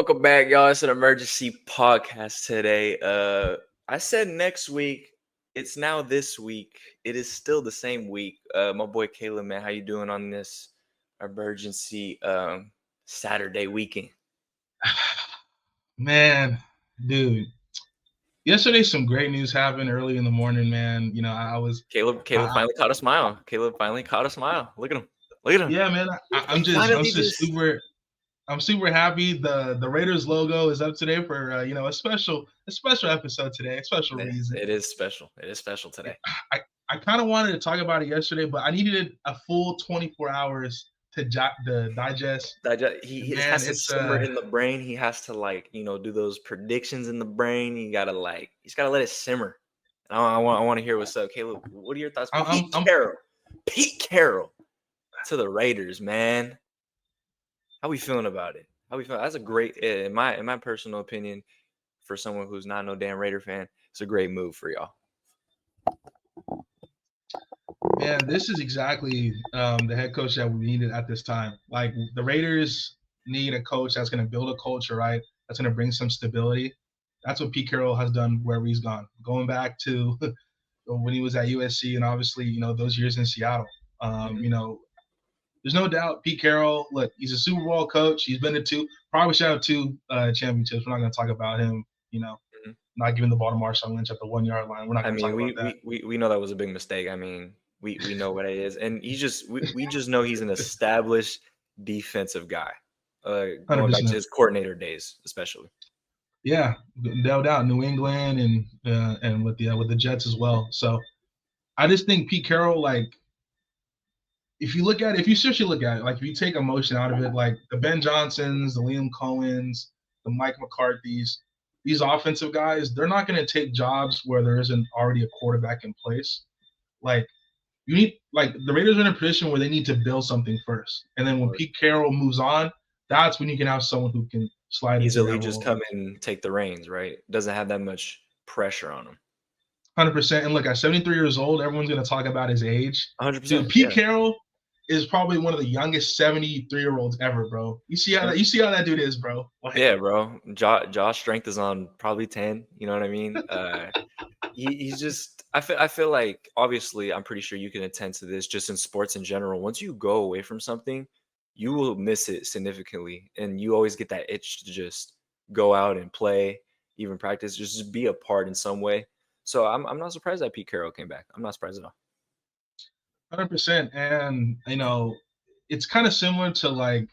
Welcome back, y'all. It's an emergency podcast today. I said next week. It's now this week. It is still the same week. My boy Caleb, man, how you doing on this emergency Saturday weekend? Man, dude, yesterday some great news happened early in the morning, man. You know, I was, Caleb I, finally caught a smile. Caleb finally caught a smile. Look at him. Look at him. yeah, man, He I'm finally just just I'm super happy. The Raiders logo is up today for a special episode today, a special reason. it is special. It is special today. I I kind of wanted to talk about it yesterday, but I needed a full 24 hours to digest. He Man, has to it's simmer in the brain. He has to do those predictions in the brain. He's gotta let it simmer. And I want to hear what's up, Caleb. What are your thoughts? I'm Pete Carroll to the Raiders, man. How we feeling about it? How we feeling? That's a great, in my personal opinion, for someone who's not no damn Raider fan. It's a great move for y'all. Man, this is exactly the head coach that we needed at this time. Like the Raiders need a coach that's going to build a culture, right? That's going to bring some stability. That's what Pete Carroll has done wherever he's gone. Going back to when he was at USC and obviously, those years in Seattle. Mhm. There's no doubt Pete Carroll, look, he's a Super Bowl coach. He's been to two, probably should have two championships. We're not going to talk about him, Mhm. not giving the ball to Marshawn Lynch at the 1 yard line. We're not I going to talk mean, about that. we know that was a big mistake. I mean, we know what it is, and we just know he's an established defensive guy. Going back to 100%. his coordinator days, especially. Yeah, no doubt. New England and with the Jets as well. So I just think Pete Carroll, like, if you seriously look at it, like if you take emotion out of it, like the Ben Johnsons, the Liam Cohens, the Mike McCarthy's, these offensive guys, they're not going to take jobs where there isn't already a quarterback in place. Like the Raiders are in a position where they need to build something first, and then when Pete Carroll moves on, that's when you can have someone who can slide into Easily that just role. come and take the reins, right? Doesn't have that much pressure on him. 100%. And look, at 73 years old, everyone's going to talk about his age. Dude, 100%. Pete Yeah. Carroll is probably one of the youngest 73-year-olds ever, bro. You see how that dude is, bro. Like, Yeah, bro. Josh strength is on probably 10. You know what I mean? He's just. I feel like obviously I'm pretty sure you can attest to this. Just in sports in general, once you go away from something, you will miss it significantly, and you always get that itch to just go out and play, even practice, just be a part in some way. So I'm not surprised that Pete Carroll came back. I'm not surprised at all. 100%. And, it's kind of similar to like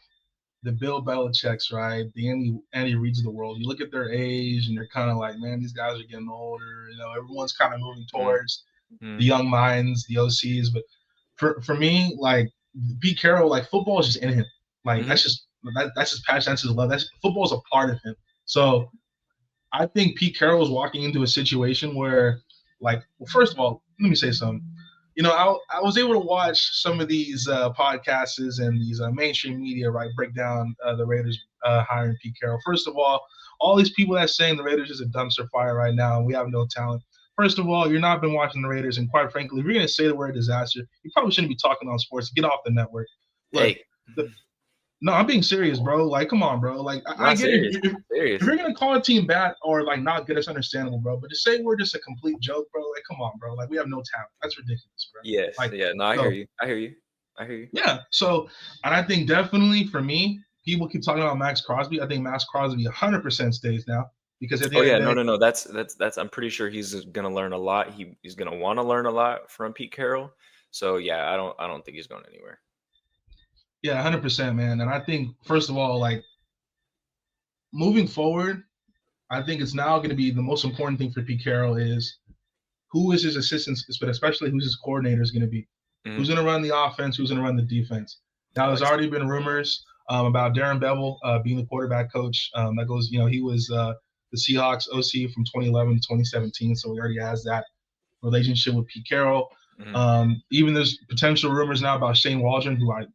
the Bill Belichick's, right? The Andy Reid's of the world. You look at their age and you're kind of like, man, these guys are getting older. Everyone's kind of moving towards the Mm-hmm. young minds, the OCs. But for me, like Pete Carroll, like football is just in him. Like Mm-hmm. that's just passion, that's his love. That's football is a part of him. So I think Pete Carroll is walking into a situation where, like, well, first of all, let me say something. I was able to watch some of these podcasts and these mainstream media, right, break down the Raiders hiring Pete Carroll. First of all these people that saying the Raiders is a dumpster fire right now and we have no talent. First of all, you're not been watching the Raiders, and quite frankly, if you're going to say the word disaster, you probably shouldn't be talking on sports. Get off the network. Look, Hey, no, I'm being serious, bro. Like, come on, bro. Like, I not get it. serious. If Serious. you're gonna call a team bad or like not good, it's understandable, bro. But to say we're just a complete joke, bro. Like, come on, bro. Like, we have no talent. That's ridiculous, bro. Yes. Like, Yeah. No, I hear so you. I hear you. I hear you. yeah. So, and I think definitely for me, people keep talking about Max Crosby. I think Max Crosby 100% stays now because at the Oh end of yeah, the day, no. That's. I'm pretty sure he's gonna learn a lot. He's gonna want to learn a lot from Pete Carroll. So yeah, I don't think he's going anywhere. yeah, 100%, man. And I think first of all, like moving forward, I think it's now going to be the most important thing for Pete Carroll is who is his assistants, but especially who's his coordinator is going to be. Hmm. Who's going to run the offense? Who's going to run the defense? Now, I there's like. already been rumors about Darren Bevel being the quarterback coach. That goes, he was the Seahawks OC from 2011 to 2017, so he already has that relationship with Pete Carroll. Hmm. Even there's potential rumors now about Shane Waldron, who I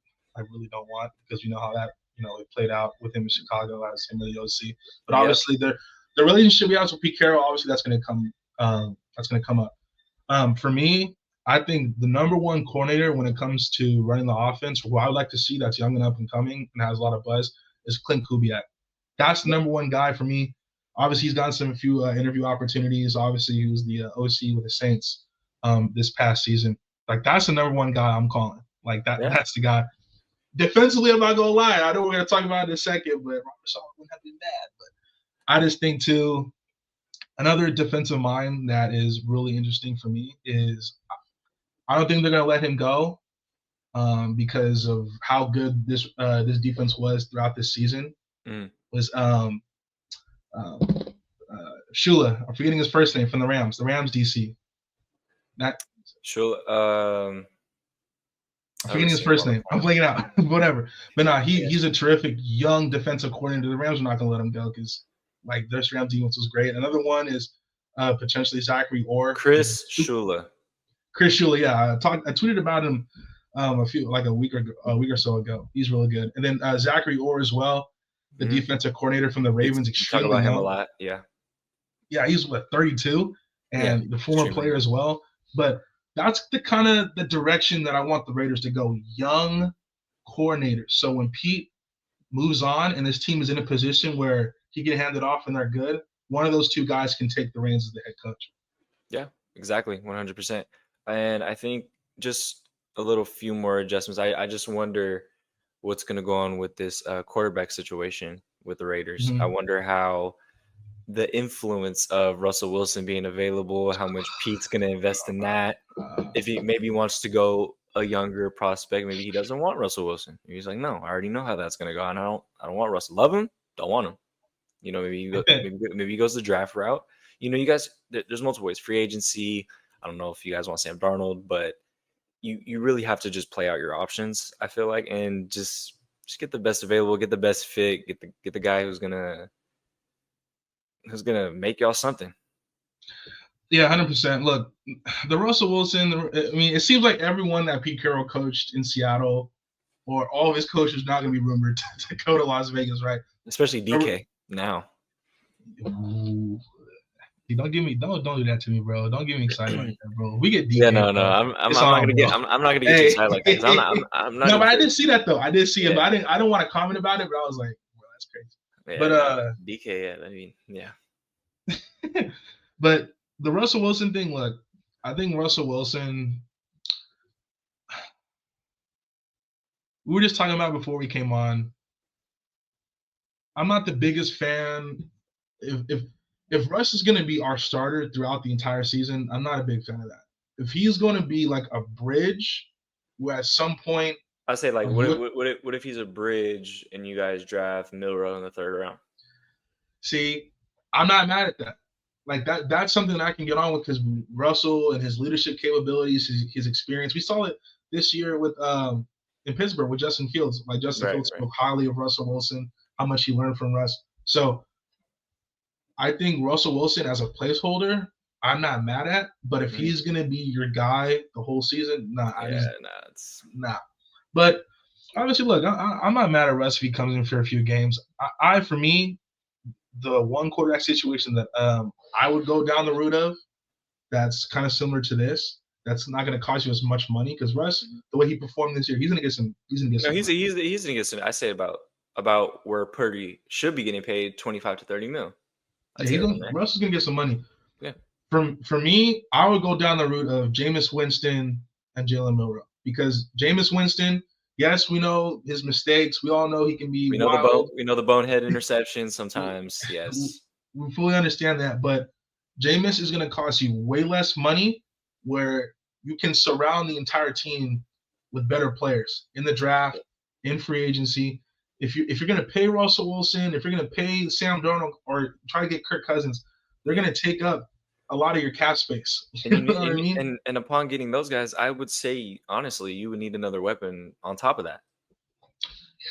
really don't want because we know how that it played out with him in Chicago as him in the OC. But Yep. obviously, the relationship we have with Pete Carroll, obviously that's going to come. That's going to come up. For me, I think the number one coordinator when it comes to running the offense, who I would like to see that's young and up and coming and has a lot of buzz, is Clint Kubiak. That's the number one guy for me. Obviously, he's gotten a few interview opportunities. Obviously, he was the OC with the Saints this past season. Like, that's the number one guy I'm calling. Like, Yeah. that's the guy. Defensively, I'm not gonna lie. I know we're gonna talk about it in a second, but Robert Saleh wouldn't have been bad. But I just think too, another defensive mind that is really interesting for me is I don't think they're gonna let him go because of how good this defense was throughout this season. Was Shula. I'm forgetting his first name from the Rams DC. Not Shula. I'm forgetting his first name. I'm blanking out. Whatever. But no, he's a terrific young defensive coordinator. The Rams are not gonna let him go because like their Rams defense was great. Another one is potentially Zachary Orr. Chris Shula. Chris Shula, yeah. I tweeted about him a week or so ago. He's really good. And then Zachary Orr as well, the defensive coordinator from the Ravens. Talk about him a lot, yeah. Yeah, he's 32, and the former player as well. But that's the kind of the direction that I want the Raiders to go. Young coordinators. So when Pete moves on and this team is in a position where he can hand it off and they're good, one of those two guys can take the reins as the head coach. Yeah, exactly, 100%. And I think just a few more adjustments. I just wonder what's going to go on with this quarterback situation with the Raiders. I wonder how the influence of Russell Wilson being available, how much Pete's going to invest in that. If he maybe wants to go a younger prospect, maybe he doesn't want Russell Wilson. He's like, no, I already know how that's going to go. And I don't want Russell. Love him, don't want him. You know, maybe he goes the draft route. You know, you guys, there's multiple ways. Free agency. I don't know if you guys want Sam Darnold, but you really have to just play out your options, I feel like, and just get the best available, get the best fit, get the guy who's gonna make y'all something. Yeah, 100%. Look, the Russell Wilson. I mean, it seems like everyone that Pete Carroll coached in Seattle, or all of his coaches, not going to be rumored to go to Las Vegas, right? Especially DK now. Ooh. Don't do that to me, bro. Don't get me excited like that, bro. We get DK. Yeah, no. I'm not gonna get you excited like that. I'm not. No, but I did see that though. I did see it, but I don't want to comment about it. But I was like, bro, that's crazy. Yeah, but DK, yeah. I mean, yeah. But the Russell Wilson thing, look, I think Russell Wilson. We were just talking about before we came on. I'm not the biggest fan. If Russ is going to be our starter throughout the entire season, I'm not a big fan of that. If he's going to be like a bridge, where at some point, I say like, what if he's a bridge and you guys draft Milroe in the 3rd round? See, I'm not mad at that. Like that's something that I can get on with because Russell and his leadership capabilities, his experience. We saw it this year with in Pittsburgh with Justin Fields. Like Justin Fields spoke highly of Russell Wilson, how much he learned from Russ. So I think Russell Wilson as a placeholder, I'm not mad at. But if he's gonna be your guy the whole season, nah. But obviously, look, I'm not mad at Russ if he comes in for a few games. For me, the one quarterback situation that I would go down the route of, that's kind of similar to this. That's not going to cost you as much money because Russ, the way he performed this year, he's going to get some. He's going to get some. I say about where Purdy should be getting paid $25 to $30 million. Russ is going to get some money. Yeah. For me, I would go down the route of Jameis Winston and Jalen Milroe because Jameis Winston. Yes, we know his mistakes. We all know he can be. We know the bonehead interception sometimes. Yes, we fully understand that. But Jameis is going to cost you way less money, where you can surround the entire team with better players in the draft, in free agency. If you're going to pay Russell Wilson, if you're going to pay Sam Darnold, or try to get Kirk Cousins, they're going to take up a lot of your cap space. You know what I mean? And upon getting those guys, I would say, honestly, you would need another weapon on top of that.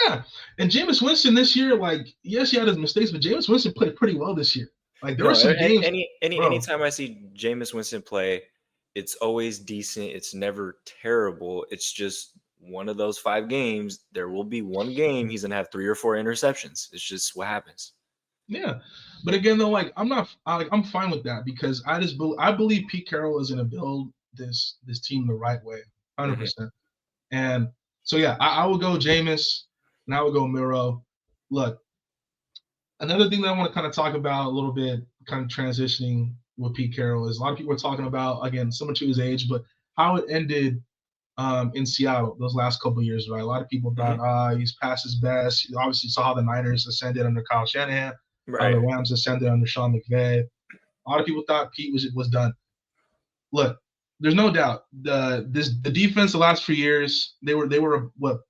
Yeah. And Jameis Winston this year, like, yes, he had his mistakes, but Jameis Winston played pretty well this year. Like, there were some games. Anytime I see Jameis Winston play, it's always decent. It's never terrible. It's just one of those 5 games. There will be one game he's going to have 3 or 4 interceptions. It's just what happens. Yeah, but again, though, like I'm fine with that because I believe Pete Carroll is going to build this team the right way, 100%. And so yeah, I would go Jameis and I would go Milroe. Look, Another thing that I want to kind of talk about a little bit, kind of transitioning with Pete Carroll, is a lot of people are talking about, again, similar to his age, but how it ended in Seattle those last couple of years, right? A lot of people thought, Mhm. he's past his best. You obviously saw how the Niners ascended under Kyle Shanahan, how the Right. Rams ascended under Sean McVay. A lot of people thought Pete was done. Look, there's no doubt the defense the last few years they were what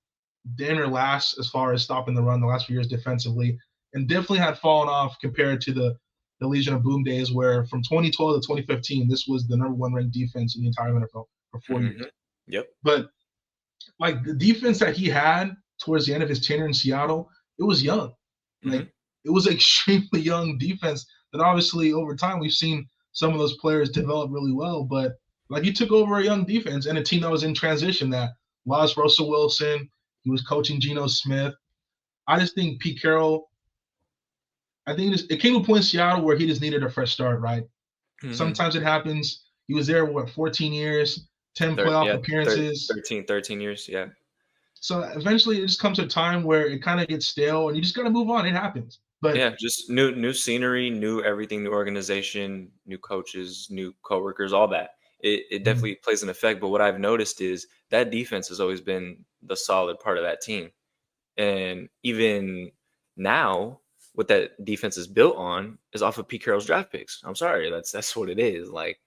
damn near last as far as stopping the run the last few years defensively, and definitely had fallen off compared to the Legion of Boom days, where from 2012 to 2015 this was the number one ranked defense in the entire NFL for 4 years. Mhm. Yep. But like the defense that he had towards the end of his tenure in Seattle, it was young. Like Mhm. it was an extremely young defense that obviously over time we've seen some of those players develop really well. But like he took over a young defense and a team that was in transition that lost Russell Wilson. He was coaching Geno Smith. I just think Pete Carroll, I think it came to a point in Seattle where he just needed a fresh start, right? Mhm. Sometimes it happens. He was there, what, 14 years, 10 playoff Yeah, appearances. 13 years. Yeah. So eventually it just comes to a time where it kind of gets stale and you just got to move on. It happens. But Yeah, just new scenery, new everything, new organization, new coaches, new coworkers, all that. It mm, definitely plays an effect. But what I've noticed is that defense has always been the solid part of that team. And even now, what that defense is built on is off of Pete Carroll's draft picks. I'm sorry, that's what it is. Like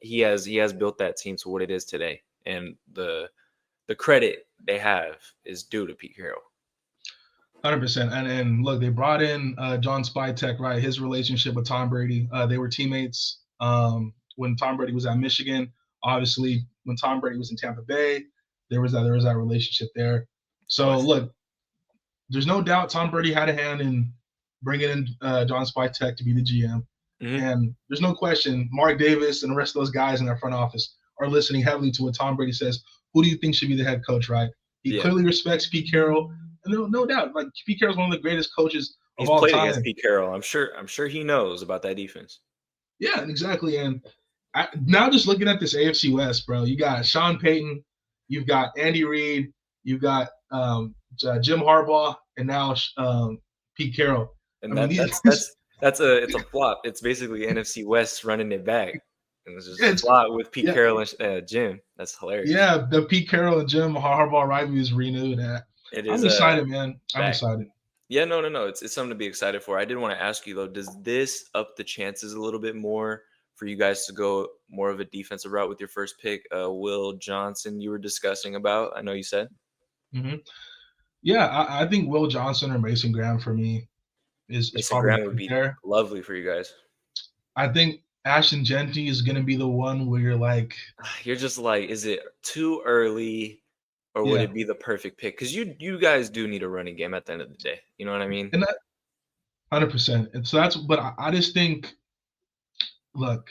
he has built that team to what it is today. And the credit they have is due to Pete Carroll. 100%. And look, they brought in John Spytek, right? His relationship with Tom Brady. They were teammates when Tom Brady was at Michigan. Obviously, when Tom Brady was in Tampa Bay, there was that relationship there. So Was. look, there's no doubt Tom Brady had a hand in bringing in John Spytek to be the GM. Hmm. And there's no question Mark Davis and the rest of those guys in their front office are listening heavily to what Tom Brady says. Who do you think should be the head coach, right? He Yeah. clearly respects Pete Carroll. And no doubt, like Pete Carroll's one of the greatest coaches of He's all played against time. Pete Carroll. I'm sure he knows about that defense. Yeah, exactly. And now just looking at this AFC West, bro, you got Sean Payton, you've got Andy Reid, you've got Jim Harbaugh, and now Pete Carroll. I And mean, that these, it's a flop. It's basically NFC West running it back. And it's just it's flop with Pete yeah, Carroll and Jim. That's hilarious. yeah. The Pete Carroll and Jim Harbaugh rivalry is renewed. It I'm is excited, man. I'm back. excited. Yeah, no. It's something to be excited for. I did want to ask you though, does this up the chances a little bit more for you guys to go more of a defensive route with your first pick? Will Johnson you were discussing about. I know you said. hmm Yeah, I think Will Johnson or Mason Graham for me is Mason probably Graham the would pick be there. lovely for you guys. I think Ashton Genty is going to be the one where you're like, You're just like, is it too early or would yeah, it be the perfect pick? Because you guys do need a running game at the end of the day. You know what I mean? and that 100%. And so that's, but I just think, look,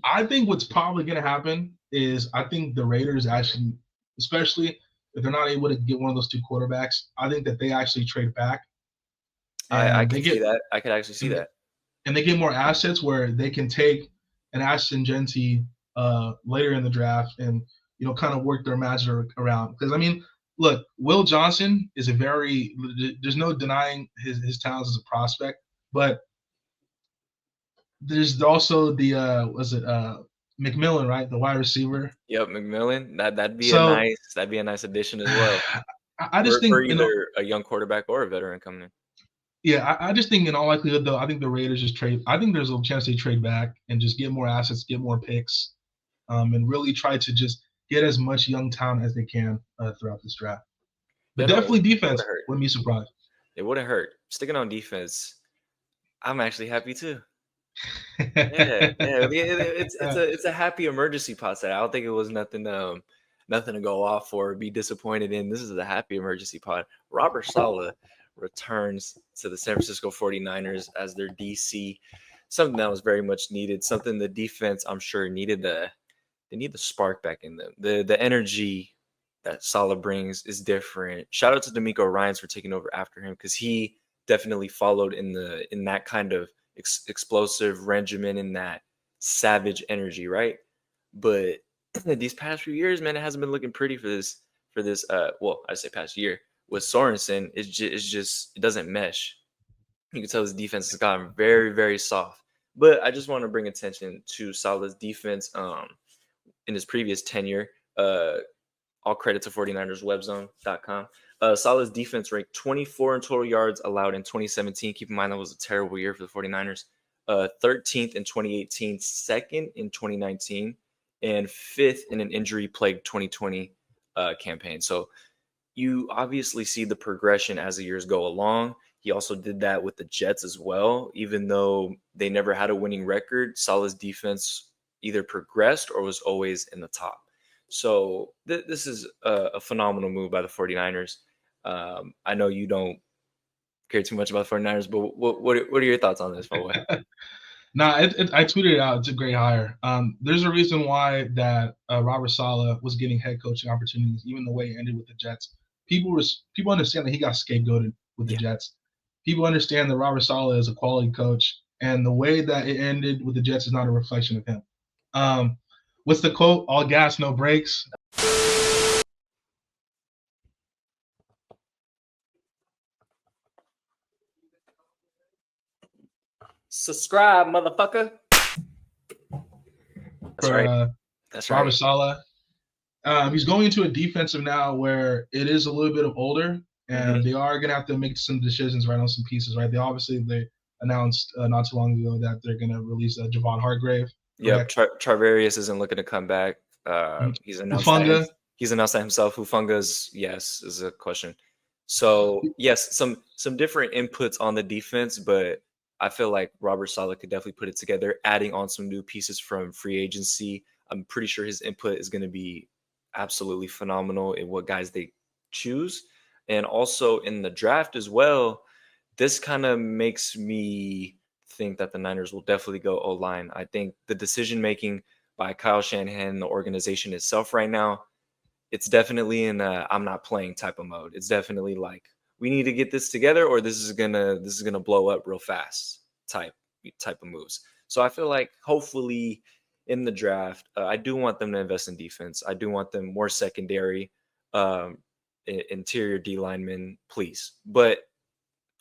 I think what's probably going to happen is I think the Raiders actually, especially if they're not able to get one of those two quarterbacks, I think that they actually trade back I and they could see get that. I could actually see and that. and they get more assets where they can take an Ashton Genty later in the draft and kind of work their magic around. Because I mean, look, Will Johnson is a very there's no denying his talents as a prospect, but there's also the was it McMillan, right, the wide receiver. Yep, McMillan. So That'd be a nice addition as well I just for think either a young quarterback or a veteran coming in. yeah, I just think in all likelihood though, I think the Raiders just trade. I think there's a chance they trade back and just get more assets, get more picks, and really try to just get as much young talent as they can throughout this draft. But Yeah, no, definitely it defense wouldn't hurt. wouldn't be surprised. It wouldn't hurt. Sticking on defense, I'm actually happy too. Yeah. It's a happy emergency pot set. I don't think it was nothing to go off for or be disappointed in. This is a happy emergency pot. Robert Saleh returns to the San Francisco 49ers as their DC. Something that was very much needed. Something the defense, I'm sure, needed they need the spark back in them. The energy that Saleh brings is different. Shout out to D'Amico Ryans for taking over after him because he definitely followed in that kind of explosive regimen in that savage energy, right? But these past few years, man, it hasn't been looking pretty for this. Well, I say past year, with Sorensen, it doesn't mesh. You can tell his defense has gotten very, very soft. But I just want to bring attention to Saleh's defense in his previous tenure. All credit to 49erswebzone.com. Saleh's defense ranked 24 in total yards allowed in 2017. Keep in mind that was a terrible year for the 49ers. 13th in 2018, second in 2019, and fifth in an injury-plagued 2020 campaign. So you obviously see the progression as the years go along. He also did that with the Jets as well. Even though they never had a winning record, Saleh's defense either progressed or was always in the top. So this is a phenomenal move by the 49ers. I know you don't care too much about the 49ers, but what are your thoughts on this, by the way? I tweeted it out. It's a great hire. There's a reason why that Robert Saleh was getting head coaching opportunities, even the way it ended with the Jets. People understand that he got scapegoated with the Jets. People understand that Robert Saleh is a quality coach, and the way that it ended with the Jets is not a reflection of him. What's the quote? All gas, no brakes. Subscribe, motherfucker. That's right. That's Robert Saleh. He's going into a defensive now where it is a little bit of older, and they are going to have to make some decisions right on some pieces, right? They announced not too long ago that they're going to release Javon Hargrave. Yeah, Charvarius isn't looking to come back. He's announced that. He's announced that himself. Hufanga's is a question. So yes, some different inputs on the defense, but I feel like Robert Saleh could definitely put it together, adding on some new pieces from free agency. I'm pretty sure his input is going to be absolutely phenomenal in what guys they choose. And also in the draft as well, this kind of makes me think that the Niners will definitely go O-line. I think the decision-making by Kyle Shanahan and the organization itself right now, it's definitely in a I'm not playing type of mode. It's definitely like we need to get this together or this is gonna blow up real fast type of moves. So I feel like hopefully in the draft, I do want them to invest in defense. I do want them more secondary, interior D linemen, please. But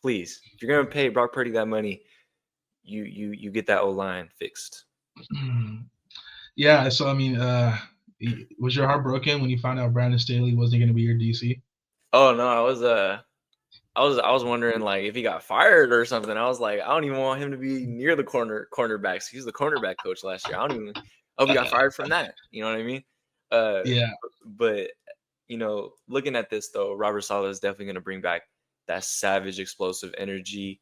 please, if you're gonna pay Brock Purdy that money, you get that O-line fixed. Yeah. So I mean, was your heart broken when you found out Brandon Staley wasn't going to be your DC? Oh no, I was wondering like if he got fired or something. I was like, I don't even want him to be near the cornerbacks. He was the cornerback coach last year. I don't even hope he got fired from that. You know what I mean? Yeah. But looking at this though, Robert Saleh is definitely going to bring back that savage, explosive energy.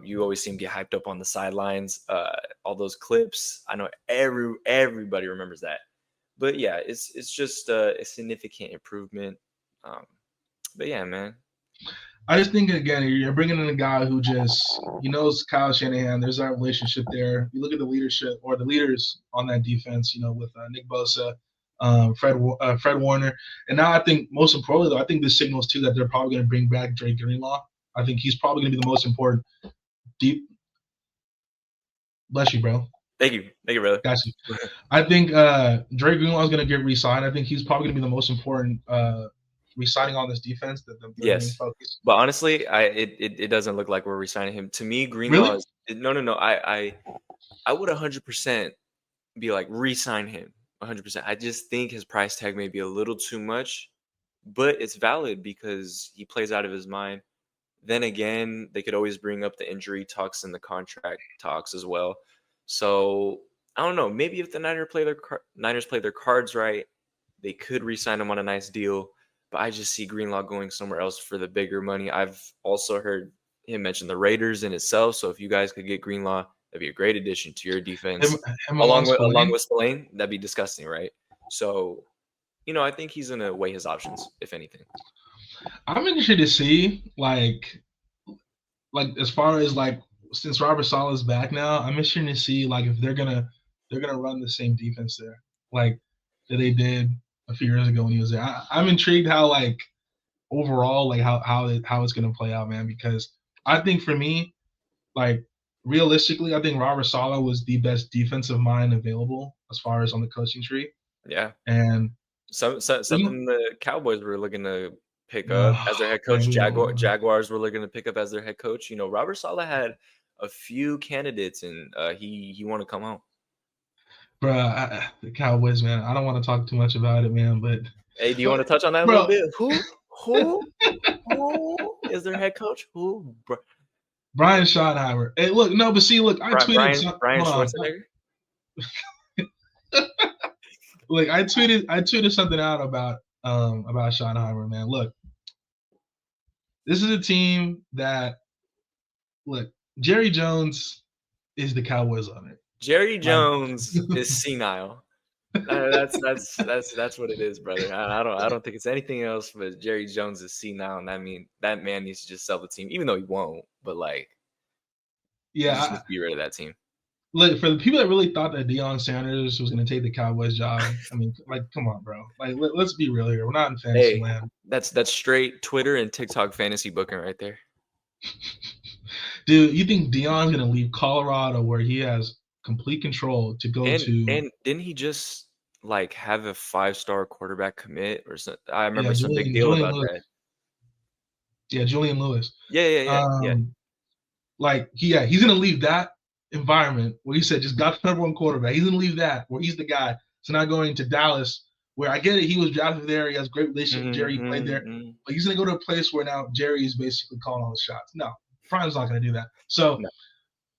You always see him get hyped up on the sidelines. All those clips. I know everybody remembers that. But yeah, it's just a significant improvement. But yeah, man. I just think again, you're bringing in a guy who he knows Kyle Shanahan. There's that relationship there. You look at the leadership or the leaders on that defense. With Nick Bosa, Fred Warner, and now I think most importantly, though, I think this signals too that they're probably going to bring back Dre Greenlaw. I think he's probably going to be the most important deep. Bless you, bro. Thank you, brother. Got you. I think Dre Greenlaw is going to get re-signed. I think he's probably going to be the most important re-signing on this defense. Yes, but honestly, it doesn't look like we're re-signing him. To me, Greenlaw is no. I would 100% be like re-sign him 100%. I just think his price tag may be a little too much, but it's valid because he plays out of his mind. Then again, they could always bring up the injury talks and the contract talks as well. So I don't know. Maybe if the Niners play their cards right, they could re-sign him on a nice deal. But I just see Greenlaw going somewhere else for the bigger money. I've also heard him mention the Raiders in itself. So if you guys could get Greenlaw, that'd be a great addition to your defense. Along with Spillane, that'd be disgusting, right? So, I think he's gonna weigh his options, if anything. I'm interested to see like as far as since Robert Saleh is back now, I'm interested to see if they're gonna run the same defense there that they did a few years ago when he was there. I'm intrigued how overall how it's gonna play out, man. Because I think for me, realistically, I think Robert Saleh was the best defensive mind available as far as on the coaching tree. Yeah, and something the Cowboys were looking to pick up Oh, as their head coach. man, Jaguars were looking to pick up as their head coach. You know, Robert Saleh had a few candidates, and he wanted to come home. bro, the Cowboys, man. I don't want to talk too much about it, man, but Hey, do you want to touch on that a little bro, bit? Who is their head coach? Brian Schottenheimer. Hey, look, no, but see, look, I tweeted Brian hold on. Schwarzenegger? Look, I tweeted something out about Schottenheimer, man. Look, this is a team that look, Jerry Jones is the Cowboys owner. Jerry Like Jones is senile. That's what it is, brother. I don't think it's anything else. But Jerry Jones is senile, and I mean that man needs to just sell the team, even though he won't. But like, he just yeah, needs to be rid of that team. look, for the people that really thought that Deion Sanders was going to take the Cowboys job, I mean, like, come on, bro. Like, let's be real here. We're not in fantasy Hey, land. that's straight Twitter and TikTok fantasy booking right there. Dude, you think Deion's going to leave Colorado where he has complete control to go to And didn't he just like have a 5-star quarterback commit or something? I yeah, remember some big deal Julian about Lewis. that. Yeah, Julian Lewis. Yeah. Like, he's going to leave that environment where he said just got the number one quarterback. He's going to leave that where he's the guy. So now going to Dallas, where I get it, he was drafted there. He has great relationship with Jerry. He played there. But he's going to go to a place where now Jerry is basically calling all the shots. No, Brian's not going to do that. So No.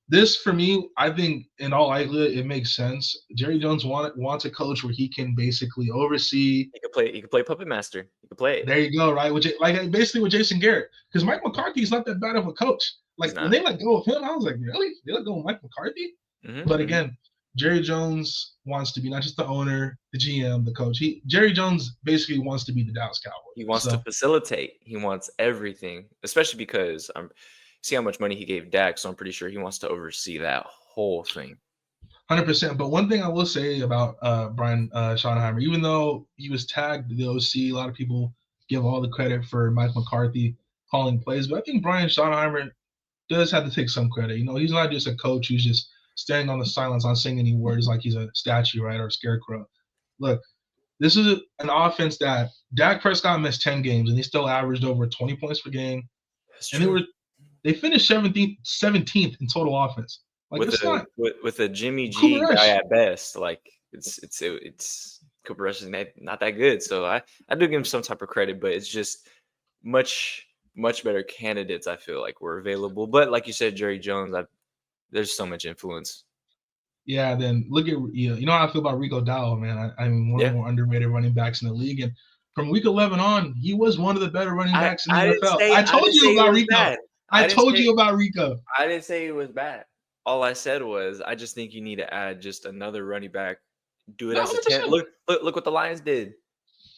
this, for me, I think in all likelihood, it makes sense. Jerry Jones wants a coach where he can basically oversee. He could play puppet master. He could play it. There you go, right? Like basically with Jason Garrett, because Mike McCarthy's not that bad of a coach. Like when they let go of him, I was like, really? They let go of Mike McCarthy? But again, Jerry Jones wants to be not just the owner, the GM, the coach. Jerry Jones basically wants to be the Dallas Cowboys. He wants to facilitate. He wants everything, especially because see how much money he gave Dak, so I'm pretty sure he wants to oversee that whole thing. 100%. But one thing I will say about Brian Schottenheimer, even though he was tagged the OC, a lot of people give all the credit for Mike McCarthy calling plays, but I think Brian Schottenheimer does have to take some credit. You know, he's not just a coach who's just standing on the sidelines, not saying any words like he's a statue, right, or a scarecrow. Look, this is an offense that Dak Prescott missed 10 games, and he still averaged over 20 points per game. That's and true. they finished 17th in total offense. Like with a Jimmy G guy at best, like it's Cooper Rush is not that good. So I do give him some type of credit, but it's just much better candidates. I feel like were available, but like you said, Jerry Jones, there's so much influence. Yeah, then look at you know how I feel about Rico Dowdle, man. I'm one of the more underrated running backs in the league, and from week 11 on, he was one of the better running backs in the NFL. I told you about Rico. I told you about Rico. I didn't say it was bad. All I said was I just think you need to add just another running back. Do it as a tandem. Look what the Lions did.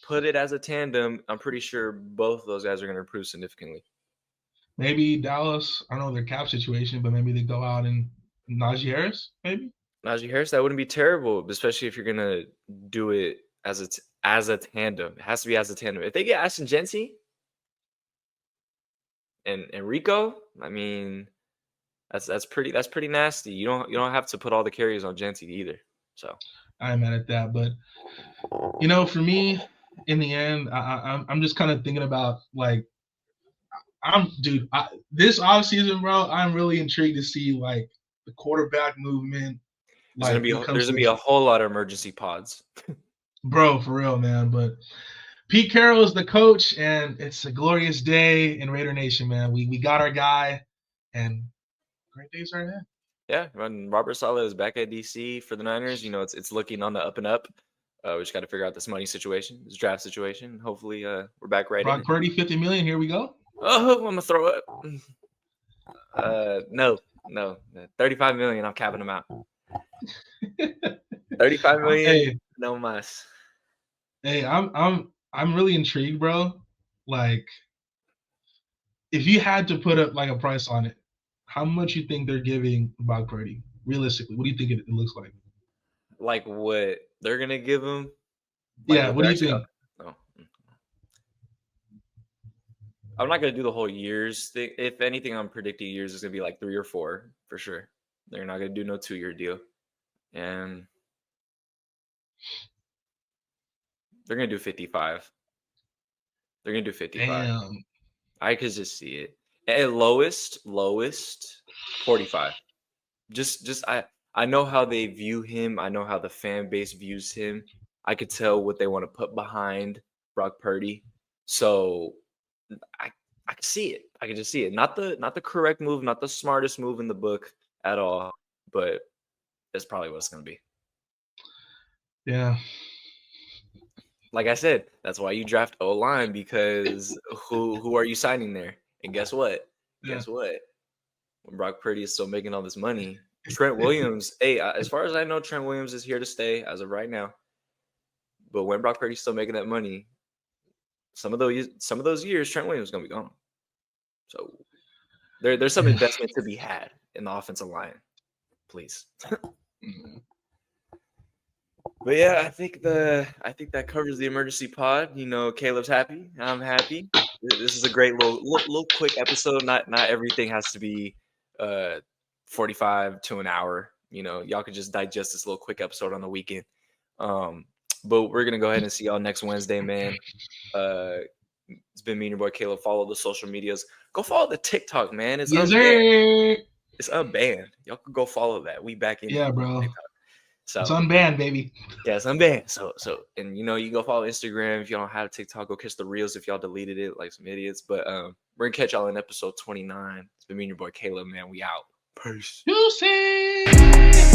Put it as a tandem. I'm pretty sure both of those guys are going to improve significantly. Maybe Dallas, I don't know their cap situation, but maybe they go out and Najee Harris, maybe. Najee Harris, that wouldn't be terrible, especially if you're going to do it as a tandem. It has to be as a tandem. If they get Ashton Jeanty and Rico, I mean, that's pretty nasty. You don't have to put all the carries on Jeanty either. So I'm mad at that, but you know, for me, in the end, I'm just kind of thinking about like, this offseason, bro, I'm really intrigued to see like the quarterback movement. There's gonna be a whole lot of emergency pods, bro, for real, man. But Pete Carroll is the coach, and it's a glorious day in Raider Nation, man. We got our guy, and great days are ahead. Yeah, when Robert Saleh is back at DC for the Niners, you know it's looking on the up and up. We just got to figure out this money situation, this draft situation. Hopefully, we're back right Brock in. Purdy, $50 million. Here we go. Oh, I'm gonna throw it. No, 35 million. I'm capping them out. 35 million. Hey, no mas. Hey, I'm really intrigued, bro. Like, if you had to put up like a price on it, how much you think they're giving Brock Purdy? Realistically, what do you think it looks like? Like what they're gonna give him? Like yeah, what do you think? I'm not gonna do the whole years thing. If anything, I'm predicting years is gonna be like 3 or 4 for sure. They're not gonna do no 2-year deal, and they're gonna do 55. They're gonna do 55. Damn. I could just see it. At lowest, 45. Just I know how they view him. I know how the fan base views him. I could tell what they want to put behind Brock Purdy. So I I can see it. I can just see it. Not the correct move, not the smartest move in the book at all, but that's probably what it's gonna be. Yeah. Like I said, that's why you draft O line because who are you signing there? And guess what? Yeah. Guess what? When Brock Purdy is still making all this money, Trent Williams. Hey, as far as I know, Trent Williams is here to stay as of right now. But when Brock Purdy's still making that money, some of those years, Trent Williams is gonna be gone. So there's some investment to be had in the offensive line, please. But yeah, I think that covers the emergency pod. You know, Caleb's happy. I'm happy. This is a great little quick episode. Not everything has to be 45 to an hour. You know, y'all could just digest this little quick episode on the weekend. But we're gonna go ahead and see y'all next Wednesday, man. It's been me and your boy Caleb. Follow the social medias. Go follow the TikTok, man. It's unbanned. It's unbanned. Y'all can go follow that. We back in. Yeah, bro. TikTok. So it's unbanned, baby. Yeah, it's unbanned. So and you know, you can go follow Instagram if you don't have TikTok. Go catch the reels if y'all deleted it like some idiots. But we're gonna catch y'all in episode 29. It's been me and your boy Caleb, man. We out. Peace. You see.